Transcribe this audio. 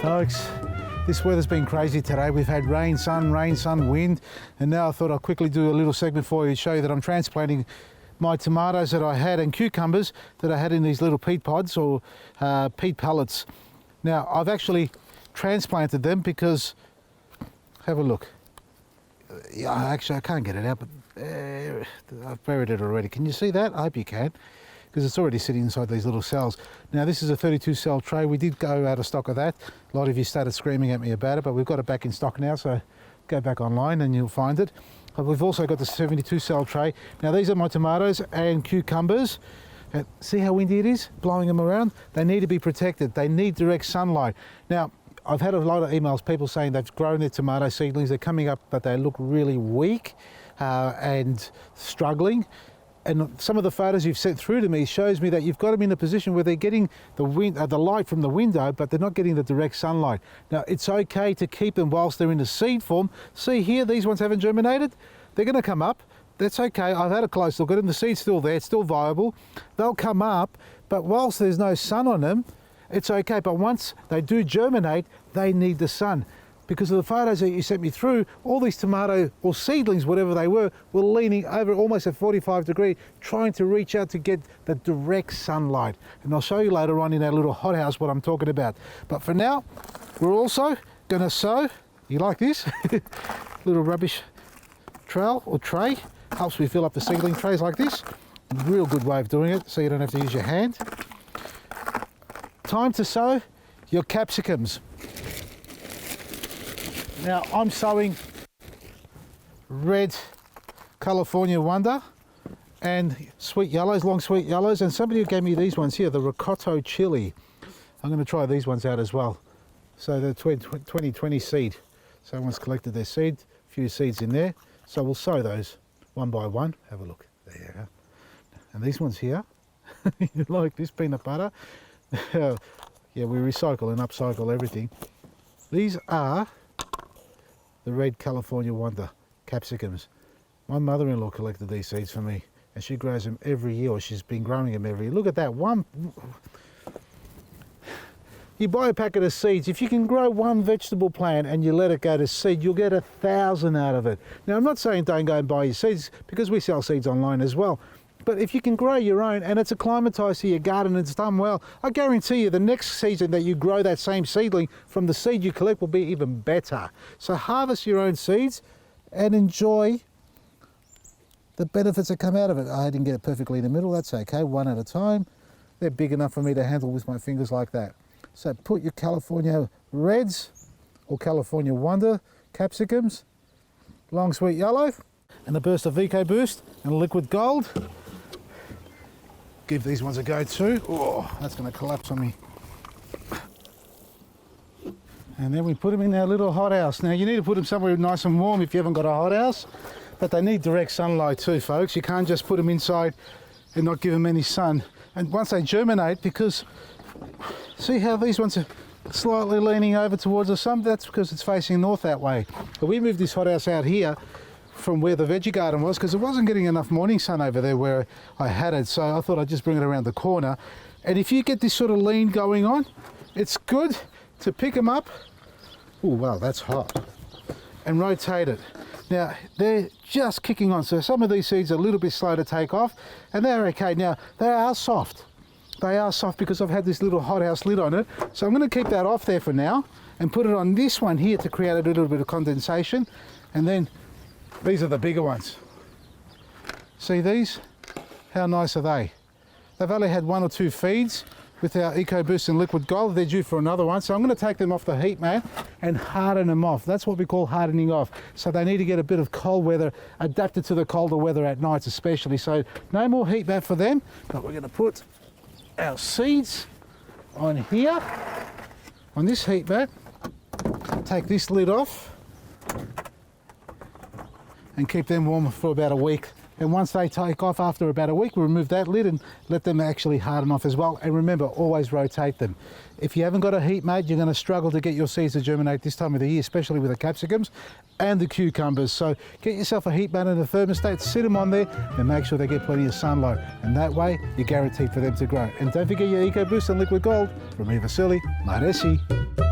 Folks, this weather's been crazy today. We've had rain, sun, wind, and now I thought I'd quickly do a little segment for you to show you that I'm transplanting my tomatoes that I had and cucumbers that I had in these little peat pods or peat pellets. Now, I've actually transplanted them because, have a look. Yeah, actually, I can't get it out, but I've buried it already. Can you see that? I hope you can, because it's already sitting inside these little cells. Now, this is a 32 cell tray. We did go out of stock of that. A lot of you started screaming at me about it, but we've got it back in stock now, so go back online and you'll find it. But we've also got the 72 cell tray. Now, these are my tomatoes and cucumbers. See how windy it is, blowing them around? They need to be protected. They need direct sunlight. Now, I've had a lot of emails, people saying they've grown their tomato seedlings, they're coming up, but they look really weak and struggling. And some of the photos you've sent through to me shows me that you've got them in a position where they're getting the light from the window, but they're not getting the direct sunlight. Now, it's okay to keep them whilst they're in the seed form. See here, these ones haven't germinated. They're going to come up. That's okay. I've had a close look at them. The seed's still there. It's still viable. They'll come up, but whilst there's no sun on them, it's okay. But once they do germinate, they need the sun. Because of the photos that you sent me through, all these tomato or seedlings, whatever they were leaning over almost at 45 degrees, trying to reach out to get the direct sunlight. And I'll show you later on in our little hothouse what I'm talking about. But for now, we're also going to sow. You like this? Little rubbish trowel or tray. Helps me fill up the seedling trays like this. Real good way of doing it, so you don't have to use your hand. Time to sow your capsicums. Now, I'm sowing red California Wonder and sweet yellows, long sweet yellows, and somebody gave me these ones here, the ricotta chili. I'm going to try these ones out as well. So the 2020 seed. Someone's collected their seed, a few seeds in there. So we'll sow those one by one. Have a look. There you go. And these ones here, you like this peanut butter? Yeah, we recycle and upcycle everything. These are the red California Wonder capsicums. My mother-in-law collected these seeds for me, and she grows them every year, or she's been growing them every year. Look at that one. You buy a packet of seeds, if you can grow one vegetable plant and you let it go to seed, you'll get 1,000 out of it. Now, I'm not saying don't go and buy your seeds, because we sell seeds online as well. But if you can grow your own and it's acclimatized to your garden and it's done well, I guarantee you the next season that you grow that same seedling from the seed you collect will be even better. So harvest your own seeds and enjoy the benefits that come out of it. I didn't get it perfectly in the middle, that's okay, one at a time. They're big enough for me to handle with my fingers like that. So put your California Reds or California Wonder capsicums, long sweet yellow, and a burst of EcoBoost and liquid gold. Give these ones a go too. Oh, that's going to collapse on me. And then we put them in our little hothouse. Now, you need to put them somewhere nice and warm if you haven't got a hothouse, but they need direct sunlight too, folks. You can't just put them inside and not give them any sun. And once they germinate, because see how these ones are slightly leaning over towards the sun? That's because it's facing north that way. But we moved this hothouse out here from where the veggie garden was, because it wasn't getting enough morning sun over there where I had it, so I thought I'd just bring it around the corner. And if you get this sort of lean going on, it's good to pick them up. Oh wow, that's hot. And rotate it. Now, they're just kicking on, so some of these seeds are a little bit slow to take off, and they're okay. Now, they are soft. They are soft because I've had this little hothouse lid on it, so I'm going to keep that off there for now and put it on this one here to create a little bit of condensation. And then these are the bigger ones. See these? How nice are they? They've only had 1 or 2 feeds with our EcoBoost and liquid gold. They're due for another one. So I'm going to take them off the heat mat and harden them off. That's what we call hardening off. So they need to get a bit of cold weather, adapted to the colder weather at nights especially. So no more heat mat for them, but we're going to put our seeds on here, on this heat mat. Take this lid off and keep them warm for about a week. And once they take off after about a week, we remove that lid and let them actually harden off as well. And remember, always rotate them. If you haven't got a heat mat, you're going to struggle to get your seeds to germinate this time of the year, especially with the capsicums and the cucumbers. So get yourself a heat mat and a thermostat, sit them on there and make sure they get plenty of sunlight. And that way, you're guaranteed for them to grow. And don't forget your EcoBoost and liquid gold. From me, Vasily, Maresi.